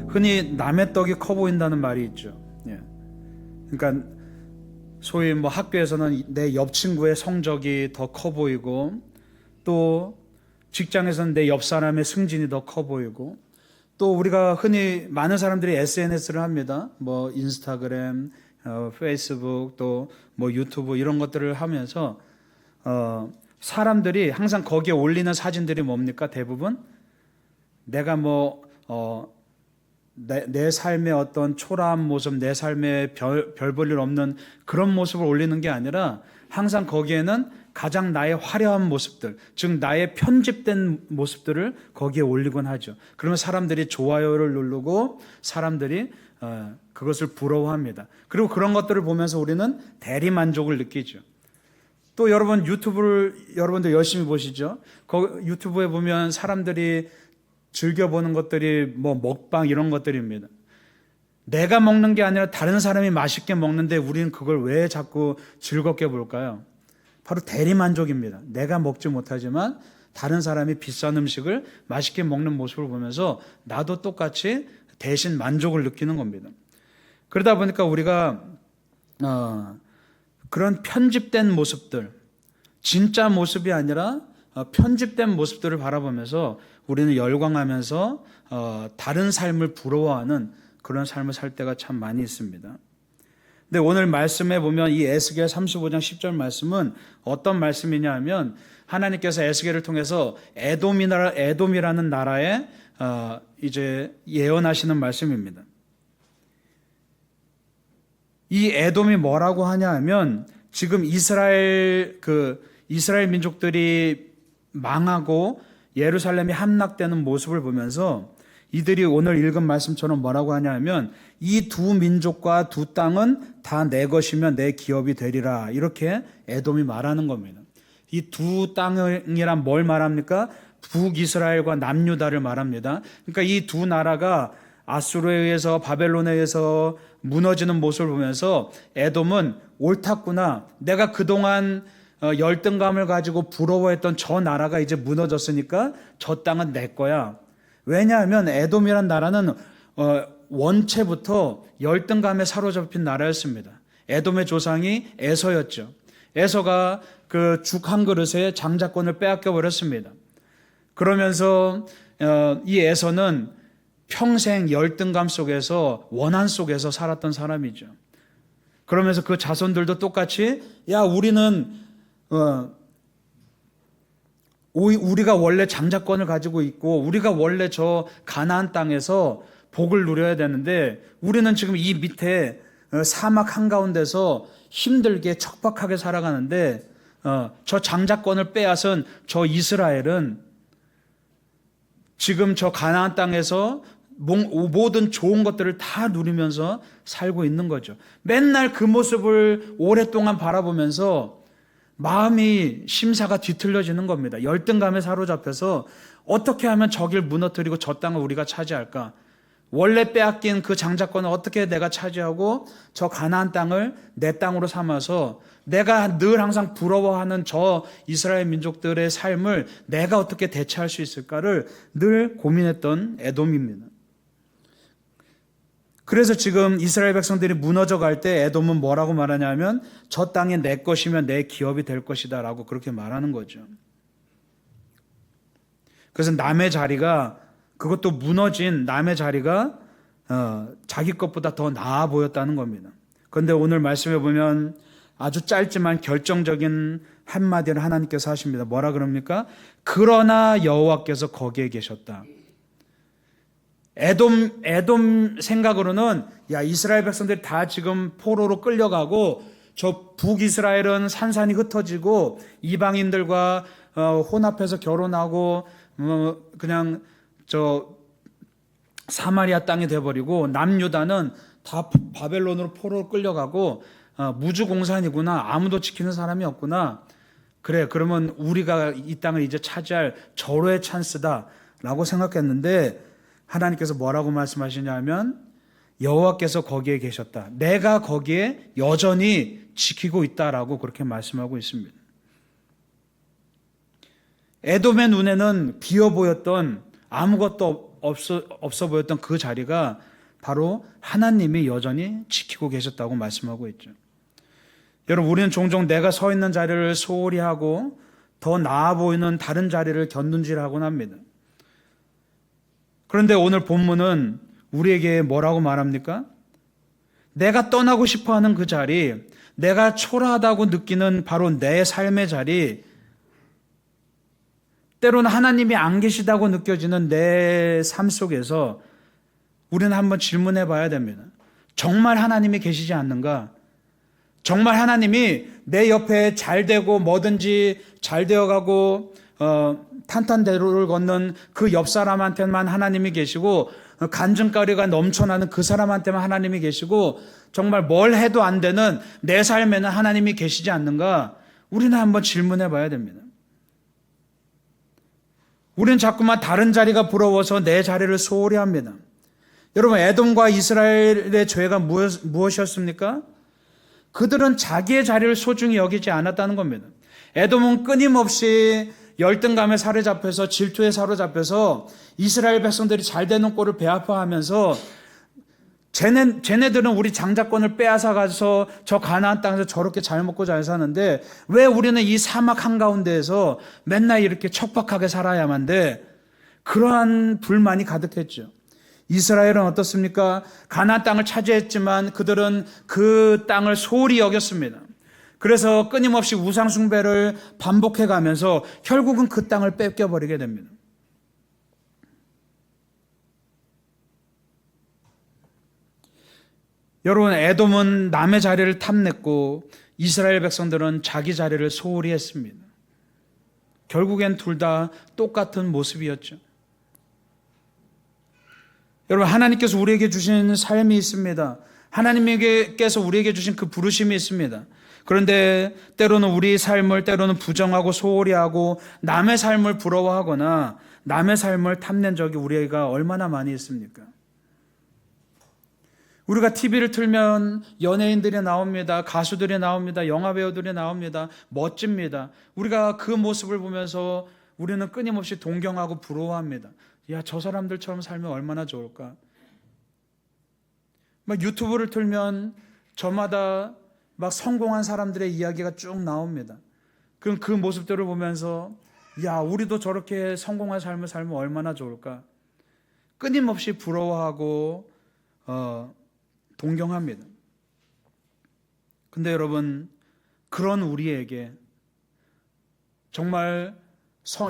흔히 남의 떡이 커 보인다는 말이 있죠. 예. 그러니까 소위 뭐 학교에서는 내 옆 친구의 성적이 더 커 보이고, 또 직장에서는 내 옆 사람의 승진이 더 커 보이고, 또 우리가 흔히 많은 사람들이 SNS를 합니다. 뭐 인스타그램, 페이스북, 또 뭐 유튜브 이런 것들을 하면서 사람들이 항상 거기에 올리는 사진들이 뭡니까? 대부분 내가 내 삶의 어떤 초라한 모습, 내 삶의 별 볼 일 없는 그런 모습을 올리는 게 아니라 항상 거기에는 가장 나의 화려한 모습들, 즉 나의 편집된 모습들을 거기에 올리곤 하죠. 그러면 사람들이 좋아요를 누르고 사람들이 그것을 부러워합니다. 그리고 그런 것들을 보면서 우리는 대리 만족을 느끼죠. 또 여러분 유튜브를 여러분들 열심히 보시죠. 유튜브에 보면 사람들이 즐겨보는 것들이 뭐 먹방 이런 것들입니다. 내가 먹는 게 아니라 다른 사람이 맛있게 먹는데 우리는 그걸 왜 자꾸 즐겁게 볼까요? 바로 대리만족입니다. 내가 먹지 못하지만 다른 사람이 비싼 음식을 맛있게 먹는 모습을 보면서 나도 똑같이 대신 만족을 느끼는 겁니다. 그러다 보니까 우리가 그런 편집된 모습들, 진짜 모습이 아니라 편집된 모습들을 바라보면서 우리는 열광하면서 다른 삶을 부러워하는 그런 삶을 살 때가 참 많이 있습니다. 근데 오늘 말씀에 보면 이 에스겔 35장 10절 말씀은 어떤 말씀이냐 하면 하나님께서 에스겔을 통해서 에돔이라는 나라에 이제 예언하시는 말씀입니다. 이 에돔이 뭐라고 하냐 하면 지금 이스라엘 민족들이 망하고 예루살렘이 함락되는 모습을 보면서 이들이 오늘 읽은 말씀처럼 뭐라고 하냐 하면 이 두 민족과 두 땅은 다 내 것이며 내 기업이 되리라, 이렇게 에돔이 말하는 겁니다. 이 두 땅이란 뭘 말합니까? 북이스라엘과 남유다를 말합니다. 그러니까 이 두 나라가 아수르에 의해서 바벨론에 의해서 무너지는 모습을 보면서 에돔은 옳았구나, 내가 그동안 열등감을 가지고 부러워했던 저 나라가 이제 무너졌으니까 저 땅은 내 거야. 왜냐하면 에돔이란 나라는 원체부터 열등감에 사로잡힌 나라였습니다. 에돔의 조상이 에서였죠. 에서가 그 죽 한 그릇에 장자권을 빼앗겨 버렸습니다. 그러면서 이 에서는 평생 열등감 속에서, 원한 속에서 살았던 사람이죠. 그러면서 그 자손들도 똑같이 우리가 원래 장자권을 가지고 있고 우리가 원래 저 가나안 땅에서 복을 누려야 되는데 우리는 지금 이 밑에 사막 한가운데서 힘들게 척박하게 살아가는데 저 장자권을 빼앗은 저 이스라엘은 지금 저 가나안 땅에서 모든 좋은 것들을 다 누리면서 살고 있는 거죠. 맨날 그 모습을 오랫동안 바라보면서 마음이 심사가 뒤틀려지는 겁니다. 열등감에 사로잡혀서 어떻게 하면 저길 무너뜨리고 저 땅을 우리가 차지할까? 원래 빼앗긴 그 장자권을 어떻게 내가 차지하고 저 가나안 땅을 내 땅으로 삼아서 내가 늘 항상 부러워하는 저 이스라엘 민족들의 삶을 내가 어떻게 대체할 수 있을까를 늘 고민했던 에돔입니다. 그래서 지금 이스라엘 백성들이 무너져 갈 때 에돔은 뭐라고 말하냐면 저 땅이 내 것이면 내 기업이 될 것이다 라고 그렇게 말하는 거죠. 그래서 남의 자리가, 그것도 무너진 남의 자리가 자기 것보다 더 나아 보였다는 겁니다. 그런데 오늘 말씀해 보면 아주 짧지만 결정적인 한마디를 하나님께서 하십니다. 뭐라 그럽니까? 그러나 여호와께서 거기에 계셨다. 에돔 생각으로는 이스라엘 백성들이 다 지금 포로로 끌려가고 저 북이스라엘은 산산이 흩어지고 이방인들과 혼합해서 결혼하고 그냥 저 사마리아 땅이 돼버리고 남유다는 다 바벨론으로 포로로 끌려가고 무주공산이구나, 아무도 지키는 사람이 없구나, 그래 그러면 우리가 이 땅을 이제 차지할 절호의 찬스다라고 생각했는데 하나님께서 뭐라고 말씀하시냐 하면 여호와께서 거기에 계셨다, 내가 거기에 여전히 지키고 있다라고 그렇게 말씀하고 있습니다. 에돔의 눈에는 비어 보였던, 아무것도 없어 보였던 그 자리가 바로 하나님이 여전히 지키고 계셨다고 말씀하고 있죠. 여러분, 우리는 종종 내가 서 있는 자리를 소홀히 하고 더 나아 보이는 다른 자리를 견눈질하곤 합니다. 그런데 오늘 본문은 우리에게 뭐라고 말합니까? 내가 떠나고 싶어하는 그 자리, 내가 초라하다고 느끼는 바로 내 삶의 자리, 때로는 하나님이 안 계시다고 느껴지는 내 삶 속에서 우리는 한번 질문해 봐야 됩니다. 정말 하나님이 계시지 않는가? 정말 하나님이 내 옆에 잘 되고 뭐든지 잘 되어가고 탄탄대로를 걷는 그 옆 사람한테만 하나님이 계시고, 간증거리가 넘쳐나는 그 사람한테만 하나님이 계시고, 정말 뭘 해도 안 되는 내 삶에는 하나님이 계시지 않는가? 우리는 한번 질문해 봐야 됩니다. 우리는 자꾸만 다른 자리가 부러워서 내 자리를 소홀히 합니다. 여러분, 에돔과 이스라엘의 죄가 무엇이었습니까? 그들은 자기의 자리를 소중히 여기지 않았다는 겁니다. 에돔은 끊임없이 열등감에 사로잡혀서, 질투에 사로잡혀서 이스라엘 백성들이 잘 되는 꼴을 배아파하면서 쟤네들은 우리 장자권을 빼앗아 가서 저 가나안 땅에서 저렇게 잘 먹고 잘 사는데 왜 우리는 이 사막 한가운데에서 맨날 이렇게 척박하게 살아야만 돼? 그러한 불만이 가득했죠. 이스라엘은 어떻습니까? 가나안 땅을 차지했지만 그들은 그 땅을 소홀히 여겼습니다. 그래서 끊임없이 우상 숭배를 반복해 가면서 결국은 그 땅을 뺏겨버리게 됩니다. 여러분, 에돔은 남의 자리를 탐냈고 이스라엘 백성들은 자기 자리를 소홀히 했습니다. 결국엔 둘 다 똑같은 모습이었죠. 여러분, 하나님께서 우리에게 주신 삶이 있습니다. 하나님께서 우리에게 주신 그 부르심이 있습니다. 그런데 때로는 우리 삶을 때로는 부정하고 소홀히 하고 남의 삶을 부러워하거나 남의 삶을 탐낸 적이 우리가 얼마나 많이 있습니까? 우리가 TV를 틀면 연예인들이 나옵니다. 가수들이 나옵니다. 영화배우들이 나옵니다. 멋집니다. 우리가 그 모습을 보면서 우리는 끊임없이 동경하고 부러워합니다. 야, 저 사람들처럼 살면 얼마나 좋을까? 막 유튜브를 틀면 저마다 막 성공한 사람들의 이야기가 쭉 나옵니다. 그럼 그 모습들을 보면서 야, 우리도 저렇게 성공한 삶을 살면 얼마나 좋을까? 끊임없이 부러워하고 동경합니다. 근데 여러분, 그런 우리에게 정말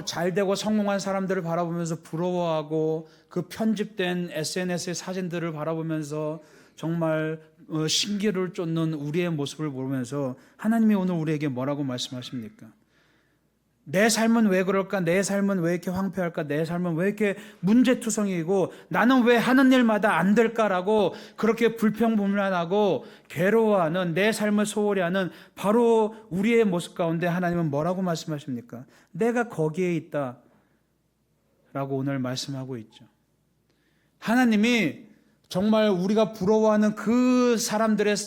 잘 되고 성공한 사람들을 바라보면서 부러워하고 그 편집된 SNS의 사진들을 바라보면서 정말 신기를 쫓는 우리의 모습을 보면서 하나님이 오늘 우리에게 뭐라고 말씀하십니까? 내 삶은 왜 그럴까? 내 삶은 왜 이렇게 황폐할까? 내 삶은 왜 이렇게 문제투성이고 나는 왜 하는 일마다 안 될까라고 그렇게 불평불만하고 괴로워하는 내 삶을 소홀히 하는 바로 우리의 모습 가운데 하나님은 뭐라고 말씀하십니까? 내가 거기에 있다 라고 오늘 말씀하고 있죠. 하나님이 정말 우리가 부러워하는 그 사람들의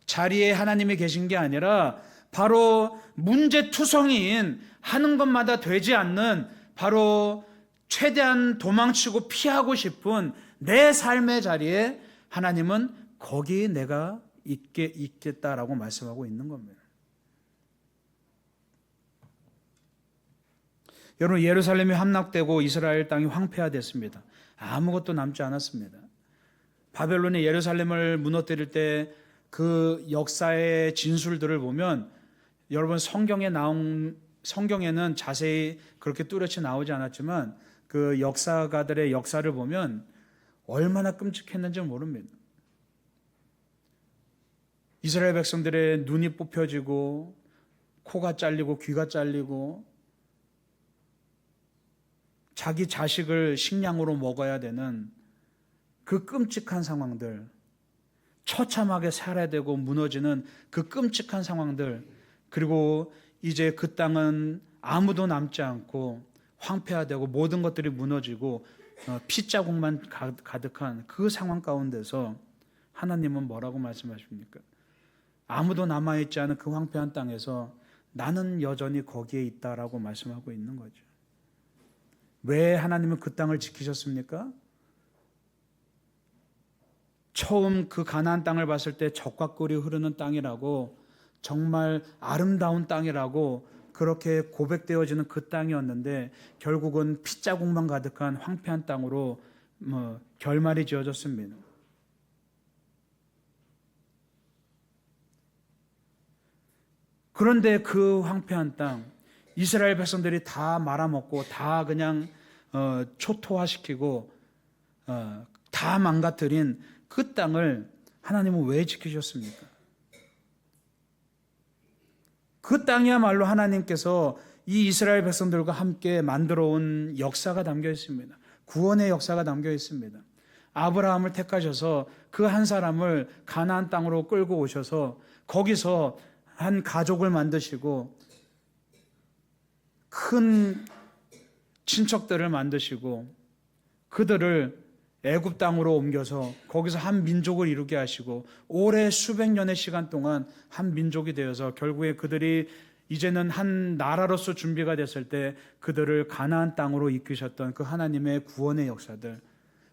자리에 하나님이 계신 게 아니라 바로 문제투성이인 하는 것마다 되지 않는 바로 최대한 도망치고 피하고 싶은 내 삶의 자리에 하나님은 거기 내가 있겠다라고 말씀하고 있는 겁니다. 여러분, 예루살렘이 함락되고 이스라엘 땅이 황폐화됐습니다. 아무것도 남지 않았습니다. 바벨론이 예루살렘을 무너뜨릴 때 그 역사의 진술들을 보면 여러분, 성경에는 자세히 그렇게 뚜렷이 나오지 않았지만 그 역사가들의 역사를 보면 얼마나 끔찍했는지 모릅니다. 이스라엘 백성들의 눈이 뽑혀지고 코가 잘리고 귀가 잘리고 자기 자식을 식량으로 먹어야 되는 그 끔찍한 상황들, 처참하게 살아야 되고 무너지는 그 끔찍한 상황들, 그리고 이제 그 땅은 아무도 남지 않고 황폐화되고 모든 것들이 무너지고 피자국만 가득한 그 상황 가운데서 하나님은 뭐라고 말씀하십니까? 아무도 남아있지 않은 그 황폐한 땅에서 나는 여전히 거기에 있다라고 말씀하고 있는 거죠. 왜 하나님은 그 땅을 지키셨습니까? 처음 그 가나안 땅을 봤을 때 젖과 꿀이 흐르는 땅이라고, 정말 아름다운 땅이라고 그렇게 고백되어지는 그 땅이었는데 결국은 핏자국만 가득한 황폐한 땅으로 결말이 지어졌습니다. 그런데 그 황폐한 땅, 이스라엘 백성들이 다 말아먹고 다 그냥 초토화시키고 다 망가뜨린 그 땅을 하나님은 왜 지키셨습니까? 그 땅이야말로 하나님께서 이 이스라엘 백성들과 함께 만들어 온 역사가 담겨 있습니다. 구원의 역사가 담겨 있습니다. 아브라함을 택하셔서 그 한 사람을 가나안 땅으로 끌고 오셔서 거기서 한 가족을 만드시고 큰 친척들을 만드시고 그들을 애굽 땅으로 옮겨서 거기서 한 민족을 이루게 하시고 오래 수백 년의 시간 동안 한 민족이 되어서 결국에 그들이 이제는 한 나라로서 준비가 됐을 때 그들을 가나안 땅으로 이끄셨던 그 하나님의 구원의 역사들,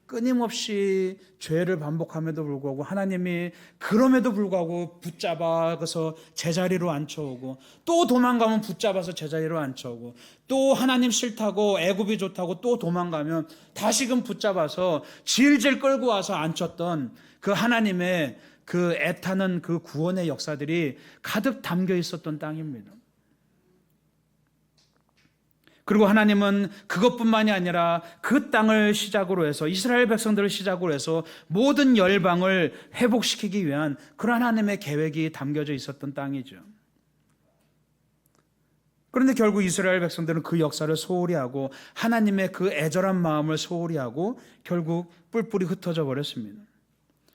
끊임없이 죄를 반복함에도 불구하고 하나님이 그럼에도 불구하고 붙잡아서 제자리로 앉혀오고 또 도망가면 붙잡아서 제자리로 앉혀오고 또 하나님 싫다고 애굽이 좋다고 또 도망가면 다시금 붙잡아서 질질 끌고 와서 앉혔던 그 하나님의 그 애타는 그 구원의 역사들이 가득 담겨 있었던 땅입니다. 그리고 하나님은 그것뿐만이 아니라 그 땅을 시작으로 해서 이스라엘 백성들을 시작으로 해서 모든 열방을 회복시키기 위한 그런 하나님의 계획이 담겨져 있었던 땅이죠. 그런데 결국 이스라엘 백성들은 그 역사를 소홀히 하고 하나님의 그 애절한 마음을 소홀히 하고 결국 뿔뿔이 흩어져 버렸습니다.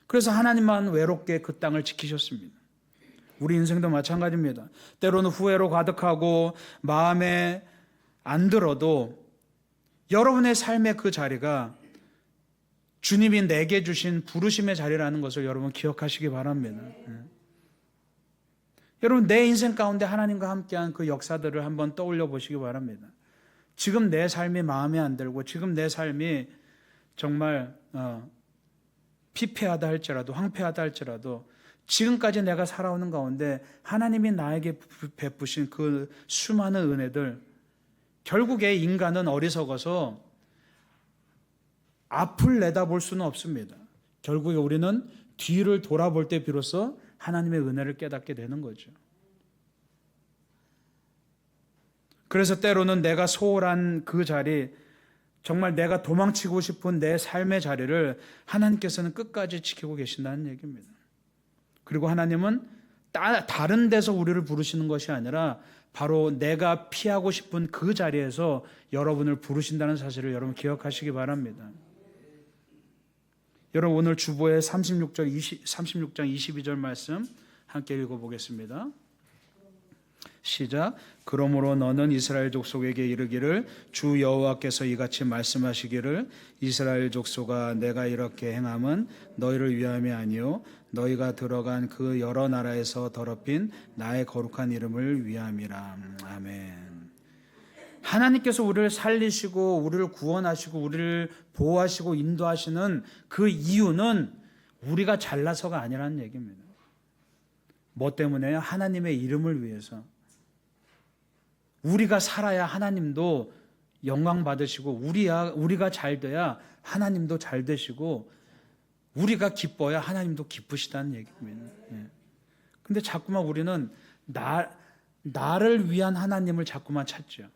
그래서 하나님만 외롭게 그 땅을 지키셨습니다. 우리 인생도 마찬가지입니다. 때로는 후회로 가득하고 마음에 안 들어도 여러분의 삶의 그 자리가 주님이 내게 주신 부르심의 자리라는 것을 여러분 기억하시기 바랍니다. 여러분 내 인생 가운데 하나님과 함께한 그 역사들을 한번 떠올려 보시기 바랍니다. 지금 내 삶이 마음에 안 들고 지금 내 삶이 정말 피폐하다 할지라도 황폐하다 할지라도 지금까지 내가 살아오는 가운데 하나님이 나에게 베푸신 그 수많은 은혜들, 결국에 인간은 어리석어서 앞을 내다볼 수는 없습니다. 결국에 우리는 뒤를 돌아볼 때 비로소 하나님의 은혜를 깨닫게 되는 거죠. 그래서 때로는 내가 소홀한 그 자리, 정말 내가 도망치고 싶은 내 삶의 자리를 하나님께서는 끝까지 지키고 계신다는 얘기입니다. 그리고 하나님은 다른 데서 우리를 부르시는 것이 아니라 바로 내가 피하고 싶은 그 자리에서 여러분을 부르신다는 사실을 여러분 기억하시기 바랍니다. 여러분 오늘 주보의 36장 22절 말씀 함께 읽어보겠습니다. 시작. 그러므로 너는 이스라엘 족속에게 이르기를 주 여호와께서 이같이 말씀하시기를 이스라엘 족속아 내가 이렇게 행함은 너희를 위함이 아니요 너희가 들어간 그 여러 나라에서 더럽힌 나의 거룩한 이름을 위함이라. 아멘. 하나님께서 우리를 살리시고 우리를 구원하시고 우리를 보호하시고 인도하시는 그 이유는 우리가 잘나서가 아니라는 얘기입니다. 뭐 때문에요? 하나님의 이름을 위해서. 우리가 살아야 하나님도 영광 받으시고 우리가 잘 돼야 하나님도 잘 되시고 우리가 기뻐야 하나님도 기쁘시다는 얘기입니다. 근데 자꾸만 우리는 나를 위한 하나님을 자꾸만 찾죠.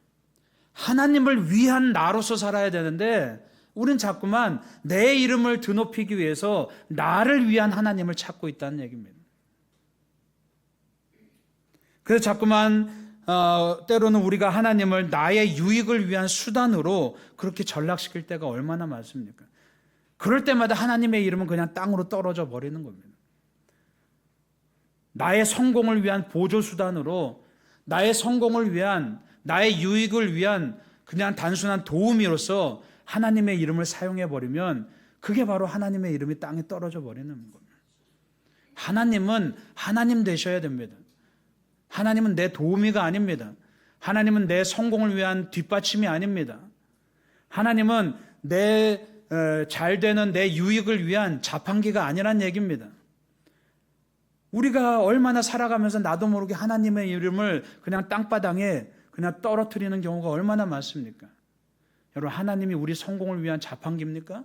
하나님을 위한 나로서 살아야 되는데 우린 자꾸만 내 이름을 드높이기 위해서 나를 위한 하나님을 찾고 있다는 얘기입니다. 그래서 자꾸만 때로는 우리가 하나님을 나의 유익을 위한 수단으로 그렇게 전락시킬 때가 얼마나 많습니까? 그럴 때마다 하나님의 이름은 그냥 땅으로 떨어져 버리는 겁니다. 나의 성공을 위한 보조수단으로 나의 성공을 위한 나의 유익을 위한 그냥 단순한 도우미로서 하나님의 이름을 사용해 버리면 그게 바로 하나님의 이름이 땅에 떨어져 버리는 겁니다. 하나님은 하나님 되셔야 됩니다. 하나님은 내 도우미가 아닙니다. 하나님은 내 성공을 위한 뒷받침이 아닙니다. 하나님은 내 잘 되는 내 유익을 위한 자판기가 아니란 얘기입니다. 우리가 얼마나 살아가면서 나도 모르게 하나님의 이름을 그냥 땅바닥에 그냥 떨어뜨리는 경우가 얼마나 많습니까? 여러분, 하나님이 우리 성공을 위한 자판기입니까?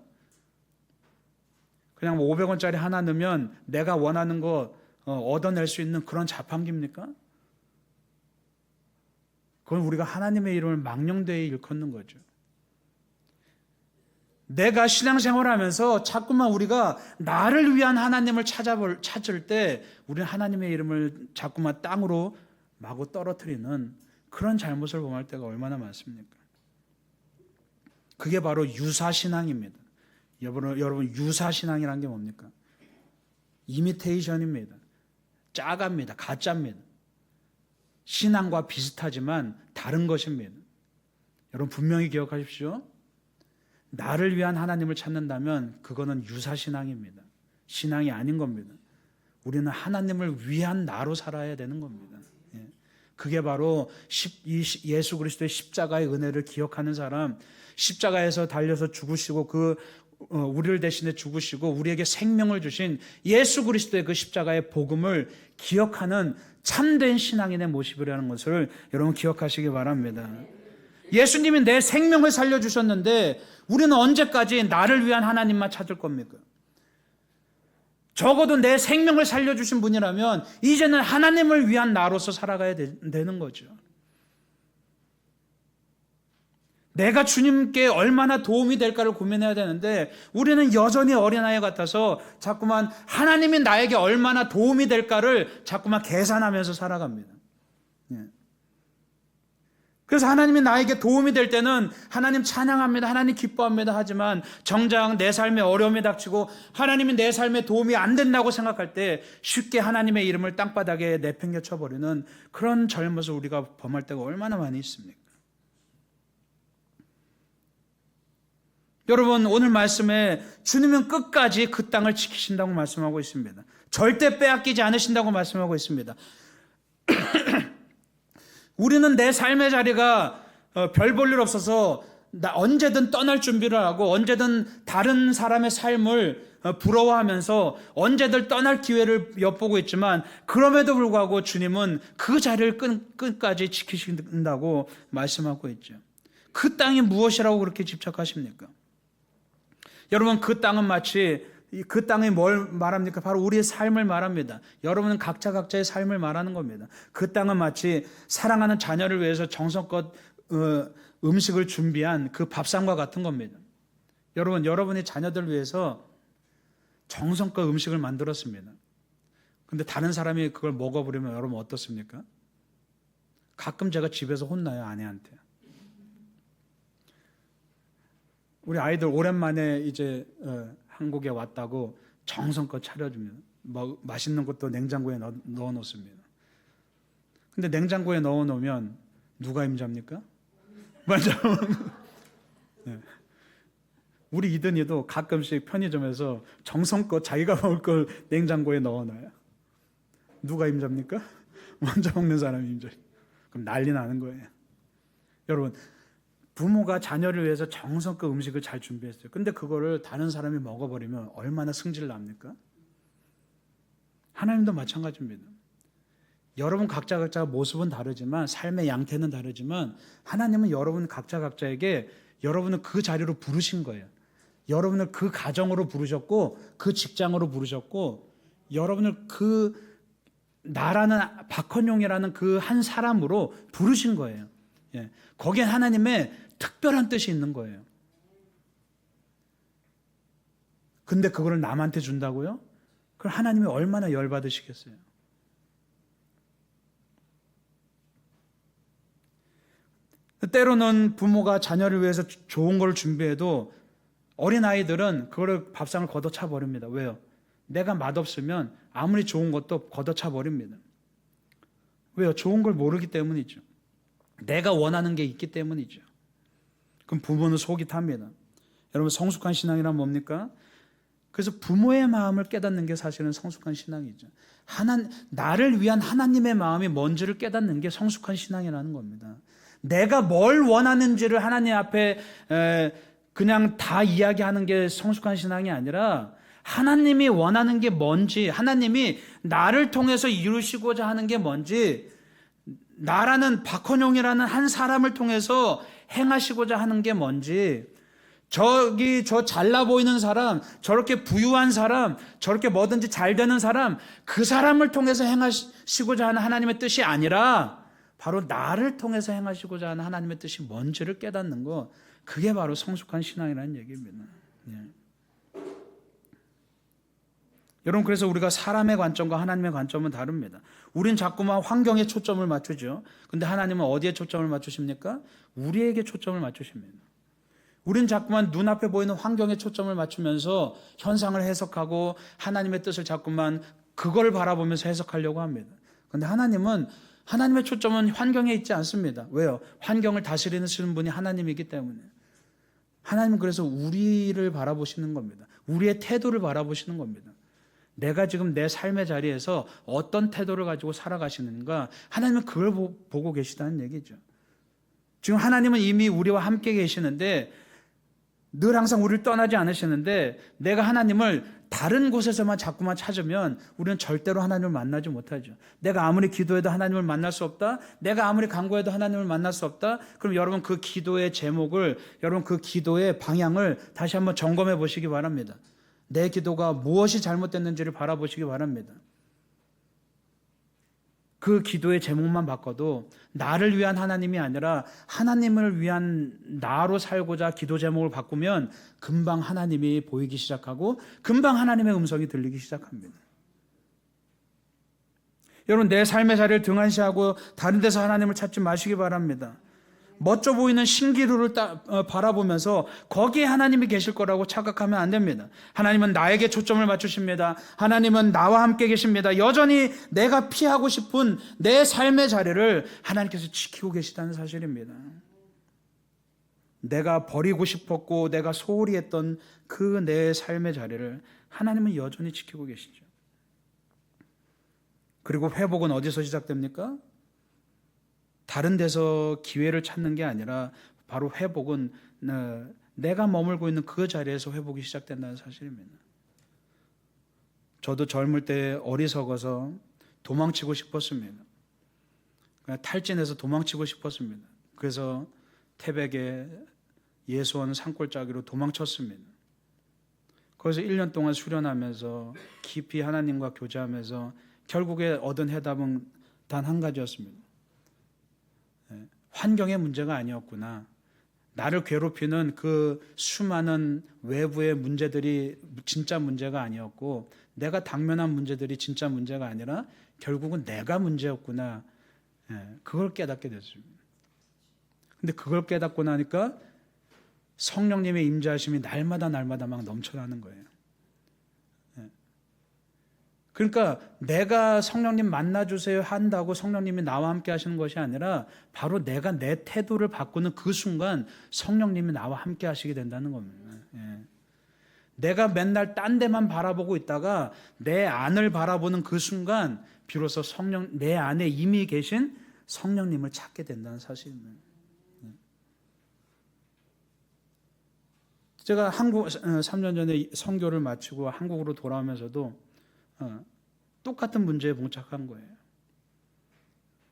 그냥 500원짜리 하나 넣으면 내가 원하는 거 얻어낼 수 있는 그런 자판기입니까? 그건 우리가 하나님의 이름을 망령되이 일컫는 거죠. 내가 신앙생활을 하면서 자꾸만 우리가 나를 위한 하나님을 찾을 때 우리는 하나님의 이름을 자꾸만 땅으로 마구 떨어뜨리는 그런 잘못을 범할 때가 얼마나 많습니까? 그게 바로 유사신앙입니다. 여러분, 유사신앙이라는 게 뭡니까? 이미테이션입니다. 짜갑니다. 가짜입니다. 신앙과 비슷하지만 다른 것입니다. 여러분, 분명히 기억하십시오. 나를 위한 하나님을 찾는다면 그거는 유사신앙입니다. 신앙이 아닌 겁니다. 우리는 하나님을 위한 나로 살아야 되는 겁니다. 그게 바로 예수 그리스도의 십자가의 은혜를 기억하는 사람, 십자가에서 달려서 죽으시고 우리를 대신해 죽으시고 우리에게 생명을 주신 예수 그리스도의 그 십자가의 복음을 기억하는 참된 신앙인의 모습이라는 것을 여러분 기억하시기 바랍니다. 예수님이 내 생명을 살려주셨는데 우리는 언제까지 나를 위한 하나님만 찾을 겁니까? 적어도 내 생명을 살려주신 분이라면 이제는 하나님을 위한 나로서 살아가야 되는 거죠. 내가 주님께 얼마나 도움이 될까를 고민해야 되는데 우리는 여전히 어린아이 같아서 자꾸만 하나님이 나에게 얼마나 도움이 될까를 자꾸만 계산하면서 살아갑니다. 그래서 하나님이 나에게 도움이 될 때는 하나님 찬양합니다, 하나님 기뻐합니다 하지만 정작 내 삶에 어려움이 닥치고 하나님이 내 삶에 도움이 안 된다고 생각할 때 쉽게 하나님의 이름을 땅바닥에 내팽겨 쳐버리는 그런 잘못을 우리가 범할 때가 얼마나 많이 있습니까? 여러분, 오늘 말씀에 주님은 끝까지 그 땅을 지키신다고 말씀하고 있습니다. 절대 빼앗기지 않으신다고 말씀하고 있습니다. 우리는 내 삶의 자리가 별 볼 일 없어서 언제든 떠날 준비를 하고 언제든 다른 사람의 삶을 부러워하면서 언제든 떠날 기회를 엿보고 있지만 그럼에도 불구하고 주님은 그 자리를 끝까지 지키신다고 말씀하고 있죠. 그 땅이 무엇이라고 그렇게 집착하십니까? 여러분, 그 땅은 마치 그 땅이 뭘 말합니까? 바로 우리의 삶을 말합니다. 여러분은 각자의 삶을 말하는 겁니다. 그 땅은 마치 사랑하는 자녀를 위해서 정성껏 음식을 준비한 그 밥상과 같은 겁니다. 여러분, 여러분의 자녀들을 위해서 정성껏 음식을 만들었습니다. 근데 다른 사람이 그걸 먹어버리면 여러분 어떻습니까? 가끔 제가 집에서 혼나요, 아내한테. 우리 아이들 오랜만에 이제 한국에 왔다고 정성껏 차려주면 맛있는 것도 냉장고에 넣어 놓습니다. 근데 냉장고에 넣어 놓으면 누가 임자입니까? 맞아. 네. 우리 이든이도 가끔씩 편의점에서 정성껏 자기가 먹을 걸 냉장고에 넣어 놔요. 누가 임자입니까? 먼저 먹는 사람이 임자. 그럼 난리 나는 거예요. 여러분, 부모가 자녀를 위해서 정성껏 음식을 잘 준비했어요. 근데 그거를 다른 사람이 먹어버리면 얼마나 승질 납니까? 하나님도 마찬가지입니다. 여러분 각자 모습은 다르지만 삶의 양태는 다르지만 하나님은 여러분 각자에게 여러분을 그 자리로 부르신 거예요. 여러분을 그 가정으로 부르셨고 그 직장으로 부르셨고 여러분을 그 나라는 박헌용이라는 그 한 사람으로 부르신 거예요. 예. 거기에 하나님의 특별한 뜻이 있는 거예요. 근데 그거를 남한테 준다고요? 그럼 하나님이 얼마나 열받으시겠어요? 때로는 부모가 자녀를 위해서 좋은 걸 준비해도 어린아이들은 그거를 밥상을 걷어차 버립니다. 왜요? 내가 맛없으면 아무리 좋은 것도 걷어차 버립니다. 왜요? 좋은 걸 모르기 때문이죠. 내가 원하는 게 있기 때문이죠. 그럼 부모는 속이 탑니다. 여러분, 성숙한 신앙이란 뭡니까? 그래서 부모의 마음을 깨닫는 게 사실은 성숙한 신앙이죠. 나를 위한 하나님의 마음이 뭔지를 깨닫는 게 성숙한 신앙이라는 겁니다. 내가 뭘 원하는지를 하나님 앞에 그냥 다 이야기하는 게 성숙한 신앙이 아니라 하나님이 원하는 게 뭔지, 하나님이 나를 통해서 이루시고자 하는 게 뭔지, 나라는 박헌용이라는 한 사람을 통해서 행하시고자 하는 게 뭔지, 저 잘나 보이는 사람, 저렇게 부유한 사람, 저렇게 뭐든지 잘 되는 사람, 그 사람을 통해서 행하시고자 하는 하나님의 뜻이 아니라 바로 나를 통해서 행하시고자 하는 하나님의 뜻이 뭔지를 깨닫는 거, 그게 바로 성숙한 신앙이라는 얘기입니다. 예. 여러분, 그래서 우리가 사람의 관점과 하나님의 관점은 다릅니다. 우린 자꾸만 환경에 초점을 맞추죠. 근데 하나님은 어디에 초점을 맞추십니까? 우리에게 초점을 맞추십니다. 우린 자꾸만 눈앞에 보이는 환경에 초점을 맞추면서 현상을 해석하고 하나님의 뜻을 자꾸만 그걸 바라보면서 해석하려고 합니다. 그런데 하나님은, 하나님의 초점은 환경에 있지 않습니다. 왜요? 환경을 다스리는 분이 하나님이기 때문에. 하나님은 그래서 우리를 바라보시는 겁니다. 우리의 태도를 바라보시는 겁니다. 내가 지금 내 삶의 자리에서 어떤 태도를 가지고 살아가시는가, 하나님은 그걸 보고 계시다는 얘기죠. 지금 하나님은 이미 우리와 함께 계시는데, 늘 항상 우리를 떠나지 않으시는데, 내가 하나님을 다른 곳에서만 자꾸만 찾으면 우리는 절대로 하나님을 만나지 못하죠. 내가 아무리 기도해도 하나님을 만날 수 없다, 내가 아무리 간구해도 하나님을 만날 수 없다. 그럼 여러분, 그 기도의 제목을, 여러분 그 기도의 방향을 다시 한번 점검해 보시기 바랍니다. 내 기도가 무엇이 잘못됐는지를 바라보시기 바랍니다. 그 기도의 제목만 바꿔도 나를 위한 하나님이 아니라 하나님을 위한 나로 살고자 기도 제목을 바꾸면 금방 하나님이 보이기 시작하고 금방 하나님의 음성이 들리기 시작합니다. 여러분, 내 삶의 자리를 등한시하고 다른 데서 하나님을 찾지 마시기 바랍니다. 멋져 보이는 신기루를 바라보면서 거기에 하나님이 계실 거라고 착각하면 안 됩니다. 하나님은 나에게 초점을 맞추십니다. 하나님은 나와 함께 계십니다. 여전히 내가 피하고 싶은 내 삶의 자리를 하나님께서 지키고 계시다는 사실입니다. 내가 버리고 싶었고 내가 소홀히 했던 그 내 삶의 자리를 하나님은 여전히 지키고 계시죠. 그리고 회복은 어디서 시작됩니까? 다른 데서 기회를 찾는 게 아니라 바로 회복은 내가 머물고 있는 그 자리에서 회복이 시작된다는 사실입니다. 저도 젊을 때 어리석어서 도망치고 싶었습니다. 그냥 탈진해서 도망치고 싶었습니다. 그래서 태백에 예수원 산골짜기로 도망쳤습니다. 거기서 1년 동안 수련하면서 깊이 하나님과 교제하면서 결국에 얻은 해답은 단 한 가지였습니다. 환경의 문제가 아니었구나. 나를 괴롭히는 그 수많은 외부의 문제들이 진짜 문제가 아니었고, 내가 당면한 문제들이 진짜 문제가 아니라 결국은 내가 문제였구나. 그걸 깨닫게 됐습니다. 근데 그걸 깨닫고 나니까 성령님의 임재하심이 날마다 막 넘쳐나는 거예요. 그러니까 내가 성령님 만나주세요 한다고 성령님이 나와 함께 하시는 것이 아니라 바로 내가 내 태도를 바꾸는 그 순간 성령님이 나와 함께 하시게 된다는 겁니다. 내가 맨날 딴 데만 바라보고 있다가 내 안을 바라보는 그 순간 비로소 내 안에 이미 계신 성령님을 찾게 된다는 사실입니다. 제가 3년 전에 선교를 마치고 한국으로 돌아오면서도 똑같은 문제에 봉착한 거예요.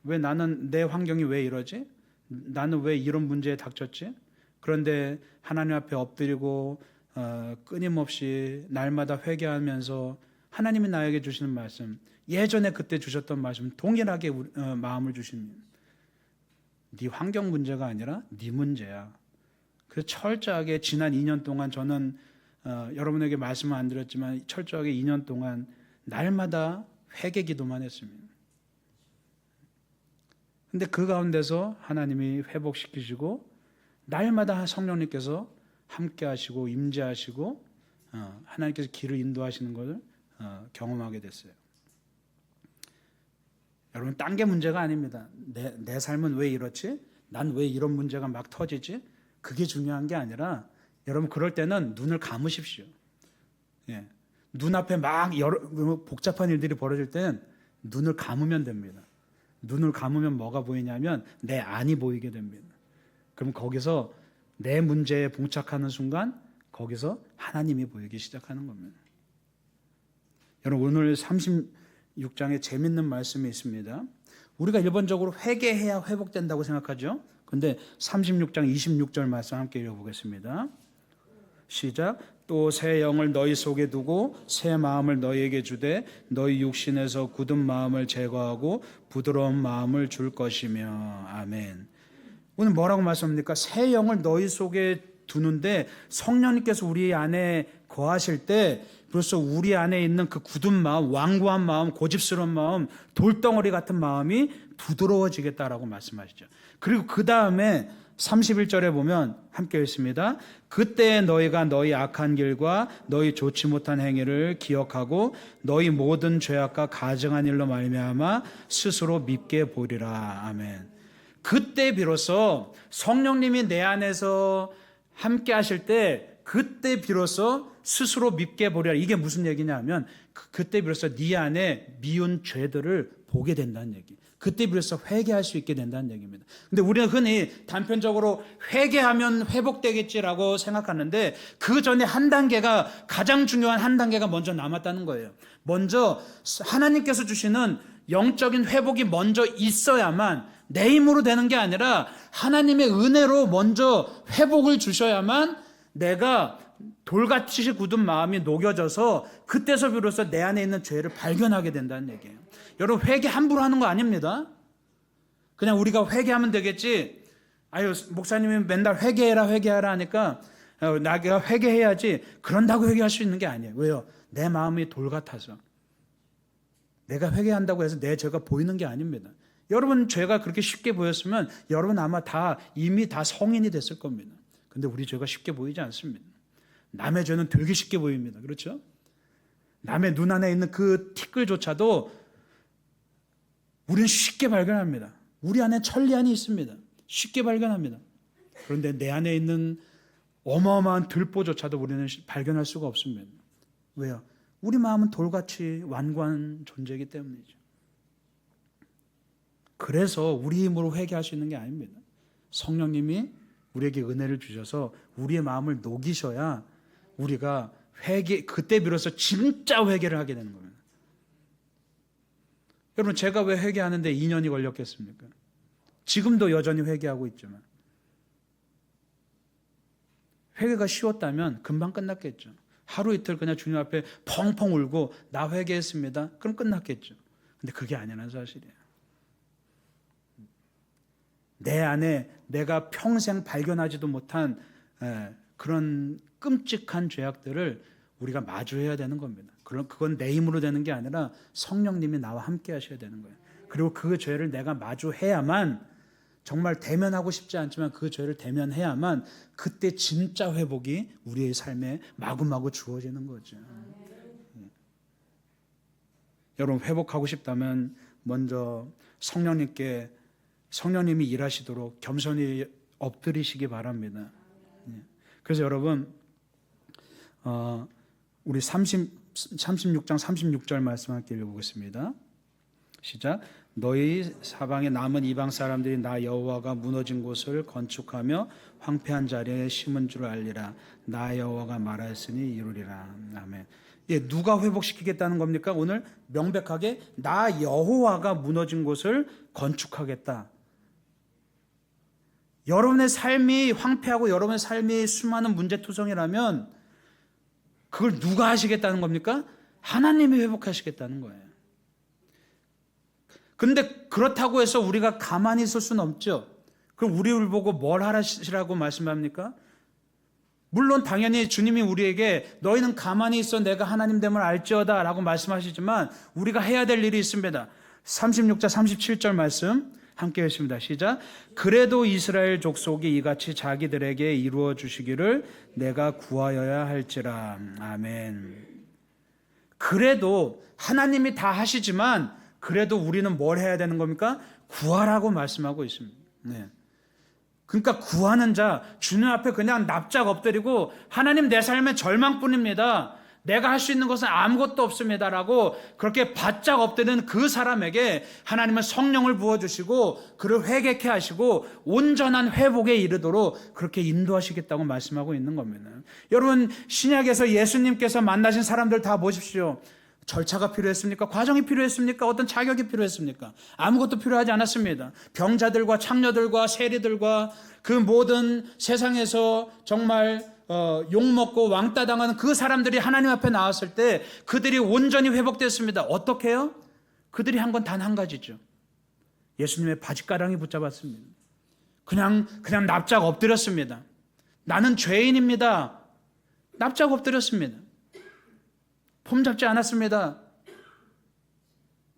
왜 나는 내 환경이 왜 이러지? 나는 왜 이런 문제에 닥쳤지? 그런데 하나님 앞에 엎드리고 끊임없이 날마다 회개하면서 하나님이 나에게 주시는 말씀, 예전에 그때 주셨던 말씀 동일하게 마음을 주십니다. 네 환경 문제가 아니라 네 문제야. 그래서 철저하게 지난 2년 동안 저는 여러분에게 말씀을 안 드렸지만 철저하게 2년 동안 날마다 회개 기도만 했습니다. 근데 그 가운데서 하나님이 회복시키시고 날마다 성령님께서 함께 하시고 임재하시고 하나님께서 길을 인도하시는 것을 경험하게 됐어요. 여러분, 딴 게 문제가 아닙니다. 내 삶은 왜 이렇지? 난 왜 이런 문제가 막 터지지? 그게 중요한 게 아니라 여러분, 그럴 때는 눈을 감으십시오. 눈앞에 막 여러 복잡한 일들이 벌어질 때는 눈을 감으면 됩니다. 눈을 감으면 뭐가 보이냐면 내 안이 보이게 됩니다. 그럼 거기서 내 문제에 봉착하는 순간 거기서 하나님이 보이기 시작하는 겁니다. 여러분, 오늘 36장에 재밌는 말씀이 있습니다. 우리가 일반적으로 회개해야 회복된다고 생각하죠. 근데 36장 26절 말씀 함께 읽어보겠습니다. 시작. 또 새 영을 너희 속에 두고 새 마음을 너희에게 주되 너희 육신에서 굳은 마음을 제거하고 부드러운 마음을 줄 것이며. 아멘. 오늘 뭐라고 말씀합니까? 새 영을 너희 속에 두는데 성령님께서 우리 안에 거하실 때 벌써 우리 안에 있는 그 굳은 마음, 완고한 마음, 고집스러운 마음, 돌덩어리 같은 마음이 부드러워지겠다라고 말씀하시죠. 그리고 그 다음에 31절에 보면 함께 읽습니다. 그때 너희가 너희 악한 길과 너희 좋지 못한 행위를 기억하고 너희 모든 죄악과 가증한 일로 말미암아 스스로 밉게 보리라. 아멘. 그때 비로소 성령님이 내 안에서 함께 하실 때 그때 비로소 스스로 밉게 보리라. 이게 무슨 얘기냐면 그때 비로소 네 안에 미운 죄들을 보게 된다는 얘기. 그때 비로소 회개할 수 있게 된다는 얘기입니다. 근데 우리는 흔히 단편적으로 회개하면 회복되겠지라고 생각하는데 그 전에 한 단계가, 가장 중요한 한 단계가 먼저 남았다는 거예요. 먼저 하나님께서 주시는 영적인 회복이 먼저 있어야만, 내 힘으로 되는 게 아니라 하나님의 은혜로 먼저 회복을 주셔야만 내가 돌같이 굳은 마음이 녹여져서 그때서 비로소 내 안에 있는 죄를 발견하게 된다는 얘기예요. 여러분, 회개 함부로 하는 거 아닙니다. 그냥 우리가 회개하면 되겠지, 아유 목사님이 맨날 회개해라 회개하라 하니까 내가 회개해야지, 그런다고 회개할 수 있는 게 아니에요. 왜요? 내 마음이 돌 같아서. 내가 회개한다고 해서 내 죄가 보이는 게 아닙니다. 여러분 죄가 그렇게 쉽게 보였으면 여러분 아마 이미 다 성인이 됐을 겁니다. 근데 우리 죄가 쉽게 보이지 않습니다. 남의 죄는 되게 쉽게 보입니다. 그렇죠? 남의 눈 안에 있는 그 티끌조차도 우리는 쉽게 발견합니다. 우리 안에 천리안이 있습니다. 쉽게 발견합니다. 그런데 내 안에 있는 어마어마한 들보조차도 우리는 발견할 수가 없습니다. 왜요? 우리 마음은 돌같이 완고한 존재이기 때문이죠. 그래서 우리 힘으로 회개할 수 있는 게 아닙니다. 성령님이 우리에게 은혜를 주셔서 우리의 마음을 녹이셔야 우리가 그때 비로소 진짜 회개를 하게 되는 겁니다. 여러분, 제가 왜 회개하는데 2년이 걸렸겠습니까? 지금도 여전히 회개하고 있지만, 회개가 쉬웠다면 금방 끝났겠죠. 하루 이틀 그냥 주님 앞에 펑펑 울고 나 회개했습니다. 그럼 끝났겠죠. 근데 그게 아니라는 사실이에요. 내 안에 내가 평생 발견하지도 못한 그런 끔찍한 죄악들을 우리가 마주해야 되는 겁니다. 그건 내 힘으로 되는 게 아니라 성령님이 나와 함께 하셔야 되는 거예요. 그리고 그 죄를 내가 마주해야만, 정말 대면하고 싶지 않지만 그 죄를 대면해야만 그때 진짜 회복이 우리의 삶에 마구마구 주어지는 거죠. 여러분, 회복하고 싶다면 먼저 성령님이 일하시도록 겸손히 엎드리시기 바랍니다. 그래서 여러분, 우리 36장 36절 말씀 함께 읽어보겠습니다. 시작. 너희 사방에 남은 이방 사람들이 나 여호와가 무너진 곳을 건축하며 황폐한 자리에 심은 줄 알리라. 나 여호와가 말하였으니 이루리라. 아멘. 예, 누가 회복시키겠다는 겁니까? 오늘 명백하게 나 여호와가 무너진 곳을 건축하겠다. 여러분의 삶이 황폐하고 여러분의 삶이 수많은 문제투성이라면 그걸 누가 하시겠다는 겁니까? 하나님이 회복하시겠다는 거예요. 그런데 그렇다고 해서 우리가 가만히 있을 수는 없죠. 그럼 우리를 보고 뭘 하시라고 말씀합니까? 물론 당연히 주님이 우리에게 너희는 가만히 있어 내가 하나님 됨을 알지어다 라고 말씀하시지만 우리가 해야 될 일이 있습니다. 36장 37절 말씀 함께 읽습니다. 시작. 그래도 이스라엘 족속이 이같이 자기들에게 이루어 주시기를 내가 구하여야 할지라. 아멘. 그래도 하나님이 다 하시지만 그래도 우리는 뭘 해야 되는 겁니까? 구하라고 말씀하고 있습니다. 네. 그러니까 구하는 자, 주님 앞에 그냥 납작 엎드리고 하나님 내 삶의 절망뿐입니다. 내가 할 수 있는 것은 아무것도 없습니다라고 그렇게 바짝 엎드리는 그 사람에게 하나님은 성령을 부어주시고 그를 회개케 하시고 온전한 회복에 이르도록 그렇게 인도하시겠다고 말씀하고 있는 겁니다. 여러분, 신약에서 예수님께서 만나신 사람들 다 보십시오. 절차가 필요했습니까? 과정이 필요했습니까? 어떤 자격이 필요했습니까? 아무것도 필요하지 않았습니다. 병자들과 창녀들과 세리들과 그 모든 세상에서 정말 욕먹고 왕따 당하는 그 사람들이 하나님 앞에 나왔을 때 그들이 온전히 회복됐습니다. 어떻게 해요? 그들이 한 건 단 한 가지죠. 예수님의 바짓가랑이 붙잡았습니다. 그냥 납작 엎드렸습니다. 나는 죄인입니다. 납작 엎드렸습니다. 폼 잡지 않았습니다.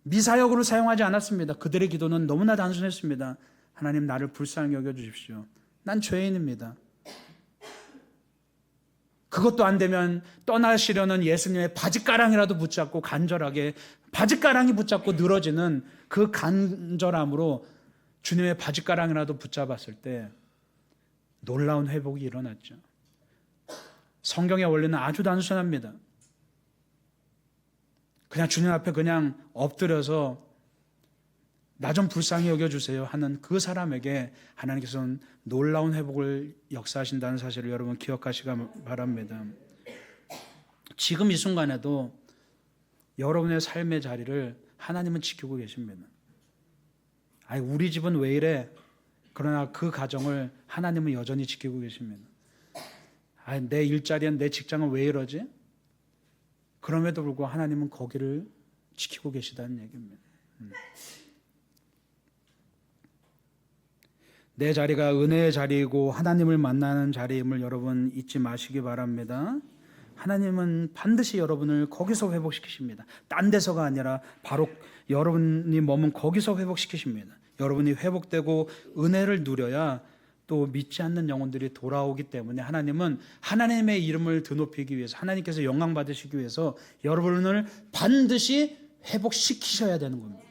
미사역으로 사용하지 않았습니다. 그들의 기도는 너무나 단순했습니다. 하나님, 나를 불쌍히 여겨주십시오. 난 죄인입니다. 그것도 안 되면 떠나시려는 예수님의 바짓가랑이라도 붙잡고 간절하게 바짓가랑이 붙잡고 늘어지는 그 간절함으로 주님의 바짓가랑이라도 붙잡았을 때 놀라운 회복이 일어났죠. 성경의 원리는 아주 단순합니다. 그냥 주님 앞에 그냥 엎드려서 나 좀 불쌍히 여겨주세요 하는 그 사람에게 하나님께서는 놀라운 회복을 역사하신다는 사실을 여러분 기억하시기 바랍니다. 지금 이 순간에도 여러분의 삶의 자리를 하나님은 지키고 계십니다. 아니, 우리 집은 왜 이래? 그러나 그 가정을 하나님은 여전히 지키고 계십니다. 아니, 내 일자리는, 내 직장은 왜 이러지? 그럼에도 불구하고 하나님은 거기를 지키고 계시다는 얘기입니다. 내 자리가 은혜의 자리이고 하나님을 만나는 자리임을 여러분 잊지 마시기 바랍니다. 하나님은 반드시 여러분을 거기서 회복시키십니다. 딴 데서가 아니라 바로 여러분이 머문 거기서 회복시키십니다. 여러분이 회복되고 은혜를 누려야 또 믿지 않는 영혼들이 돌아오기 때문에 하나님은 하나님의 이름을 드높이기 위해서, 하나님께서 영광 받으시기 위해서 여러분을 반드시 회복시키셔야 되는 겁니다.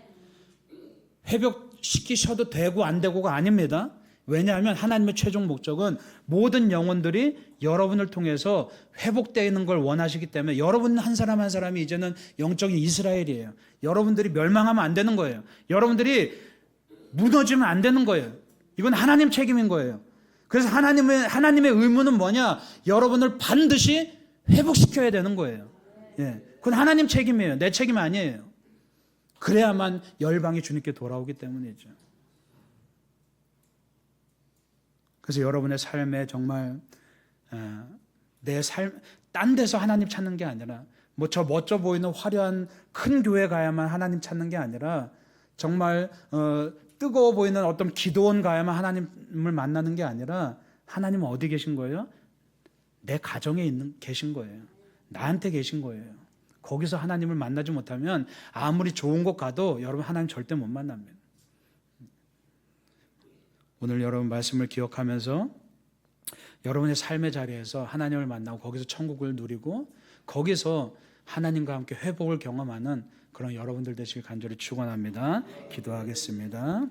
회복시키셔도 되고 안 되고가 아닙니다. 왜냐하면 하나님의 최종 목적은 모든 영혼들이 여러분을 통해서 회복되는 걸 원하시기 때문에 여러분 한 사람 한 사람이 이제는 영적인 이스라엘이에요. 여러분들이 멸망하면 안 되는 거예요. 여러분들이 무너지면 안 되는 거예요. 이건 하나님 책임인 거예요. 그래서 하나님의 의무는 뭐냐? 여러분을 반드시 회복시켜야 되는 거예요. 예, 그건 하나님 책임이에요. 내 책임 아니에요. 그래야만 열방이 주님께 돌아오기 때문이죠. 그래서 여러분의 삶에 정말 내 삶, 딴 데서 하나님 찾는 게 아니라 뭐 저 멋져 보이는 화려한 큰 교회 가야만 하나님 찾는 게 아니라 정말 뜨거워 보이는 어떤 기도원 가야만 하나님을 만나는 게 아니라 하나님은 어디 계신 거예요? 내 가정에 계신 거예요. 나한테 계신 거예요. 거기서 하나님을 만나지 못하면 아무리 좋은 곳 가도 여러분 하나님 절대 못 만납니다. 오늘 여러분 말씀을 기억하면서 여러분의 삶의 자리에서 하나님을 만나고 거기서 천국을 누리고 거기서 하나님과 함께 회복을 경험하는 그런 여러분들 되시길 간절히 축원합니다. 기도하겠습니다.